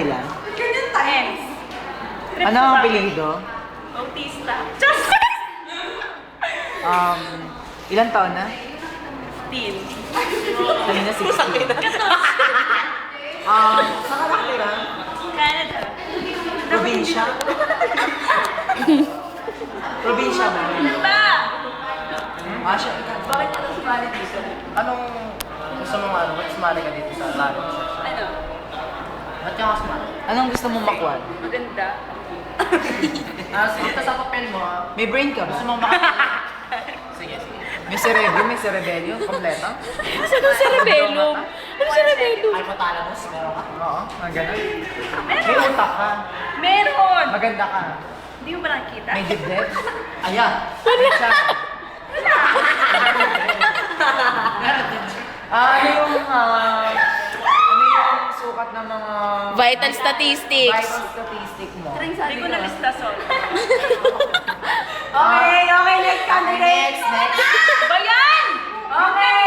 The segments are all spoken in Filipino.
nila? Ganyan tayo. Ano ang apelyido? Autista. Just Ilang taon na? teen. Kanina 16. Sa karakter Canada. Probinsya? Probinsya ba? Ba? Siya. Bakit ka sumali dito? Anong gusto mong ano? Ba't sumali ka dito sa talent section? Ano? Ba't ka sumali? Anong gusto mong makuha? Maganda. Sige, sa papel mo, May brain ka gusto ba? mong makakita? Sige, sige. May cerebro, may cerebellum, kompleto? Saan ang cerebellum? Ano cerebellum? Hypothalamus, meron ka? Oo, ganun. May utak ka. Meron! Maganda ka. Hindi mo ba nakikita? May dibdib? Ayan. Siya. Meron din. Ano yung sukat ng mga Vital statistics. vital statistic mo? Hindi ko na-lista, sorry. Okay, next candidate. Next. Ba yan? Okay,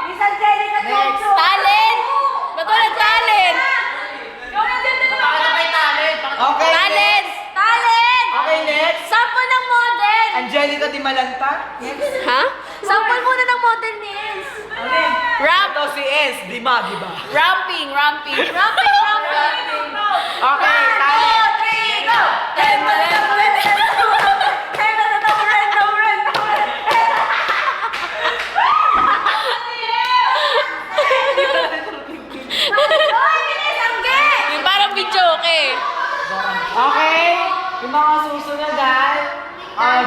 Miss Angelica Next. Tokyo. Talent! Ba't walang talent? Ikaw na dyan din Bakit na may talent? Okay, Talent! Talent! Okay, next. Sample ng model. Angelica Di Malanta. Ha? Sample muna ng model ni Els. Ramp! Ito si S, di ba? Ramping! Ramping, ramping. Okay, talent. 2, 3, go! Yung parang video, okay. Okay, yung mga susunod ay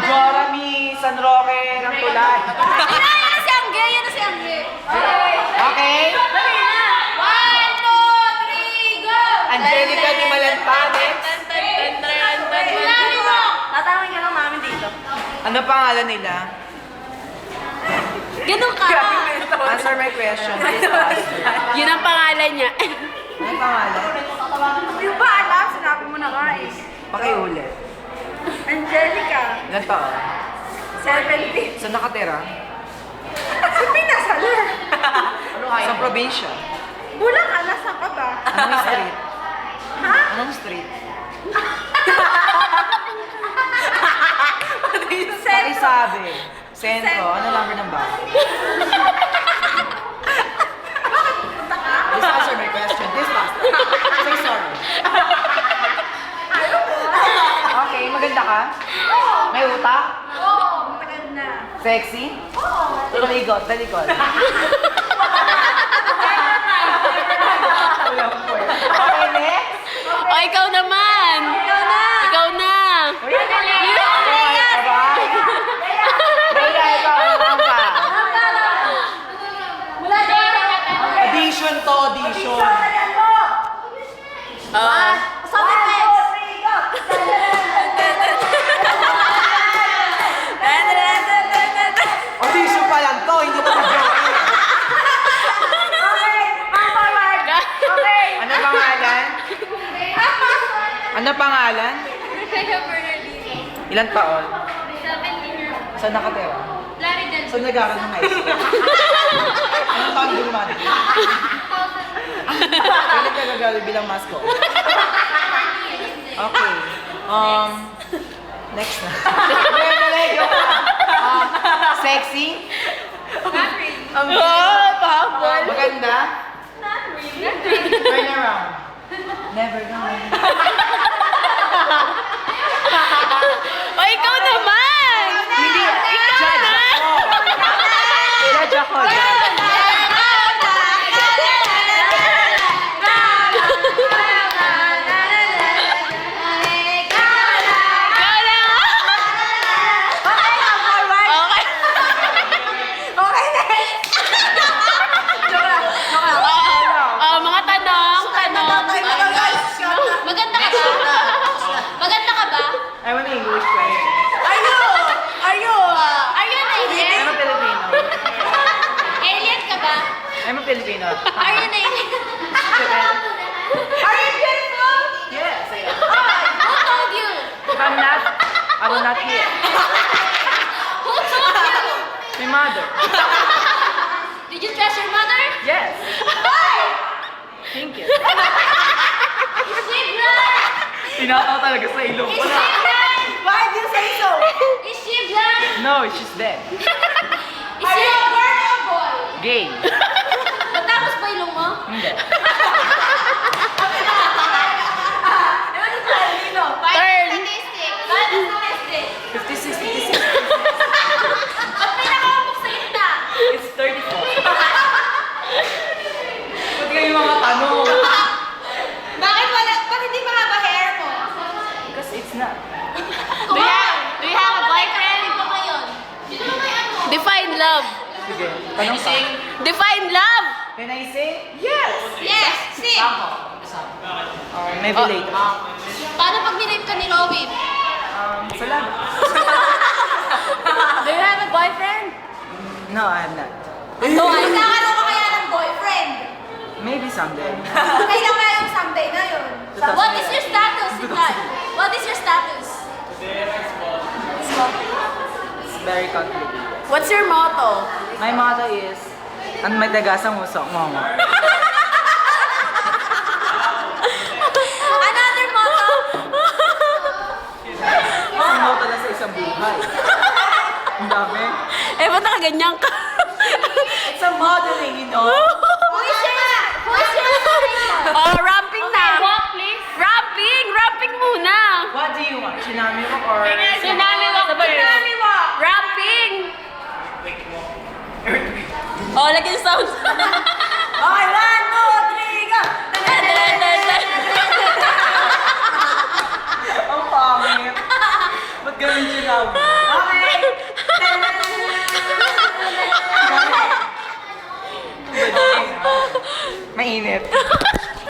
Jorami San Roque ng Tulay. Yan na si Angge, yan na si Angge. Okay, 1, 2, 3, go! Angelica Di Malanta next. Tatawin ka lang namin dito. Ano pangalan nila? Ganun ka. Answer my question. Please ask. Yun ang pangalan niya. Ano pangalan? Hindi ba alam? Sinabi mo na nga eh. Pakiulit. Angelica. Ilan taon? 70. Saan nakatira? Sa Pinas, hala. Sa probinsya. Bulang ka, nasa ka ba? Anong street? Ha? Anong street? Pakisabi. Sentro. Ano number ng bahay? Please answer my question. Please fast. Say sorry. Okay, maganda ka? May utak? Oo, matagal na. Sexy? Talikod, talikod. Okay, next? O, ikaw naman! Ikaw na! Audition to audition. Sabi next. Audition pa lang to, hindi pa mag-joke. Ano pangalan? Ano pangalan? Ilan taon? Saan nakatira? Saan nag-aaral ng high school? Anong taon dumani? Kailan ka gagaling bilang mascot? Okay. Next na. Sexy? Maganda? Turn around. Never gonna. O, ikaw naman! Hindi. Judge ako. Judge ako. Ikaw na! Okay. Mga tanong. Maganda ka ba? Maganda ka ba? I want an English question. Are you an alien? I'm a Filipino. Alien ka ba? I'm a Filipino. Are you an alien? Are you beautiful? Yes, I am. Who told you? If I'm not, I will not hear. Who told you? My mother. Did you trust your mother? Yes. Why? Thank you. Sleep Tinataw talaga sa ilong ko na. Why do you say so? Is she blind? No, she's dead. Is she a girl or a boy? Gay. Matapos ba ilong mo? Hindi. Turn. Statistic. 56, 56. Ba't may nakaumpok sa gitna? It's 34. Ba't kayo yung mga tanong? Bakit hindi mahaba hair mo? Because it's not. Do you have a boyfriend? Ano ba yun? Sino ba may ano? Define love. Sige, tanong ka. Define love. Can I sing? Yes! Yes! Sing! Maybe later. Paano pag nirape ka ni Robin? Salamat. Do you have a boyfriend? No, I'm not. Magkakaroon ka kaya ng boyfriend? Maybe someday. Okay lang kaya yung someday na yun. What is your status in life? What is your status? It's very complicated. What's your motto? My motto is, ang may dagasang usok mo. Another motto? Isang motto lang sa isang buhay. Ang dami. Eh, ba't nakaganyan ka? It's a modeling, you know? Who is your inspiration? Oh, ramping na. Walk, please. Ramping! Ramping muna. What do you want? Tsunami walk or... Tsunami walk first. Ramping! Oh, lagyan yung sound. Okay, 1, 2, 3, go! Ang pangit. Ba't ganun tsunami? Okay! Mainit.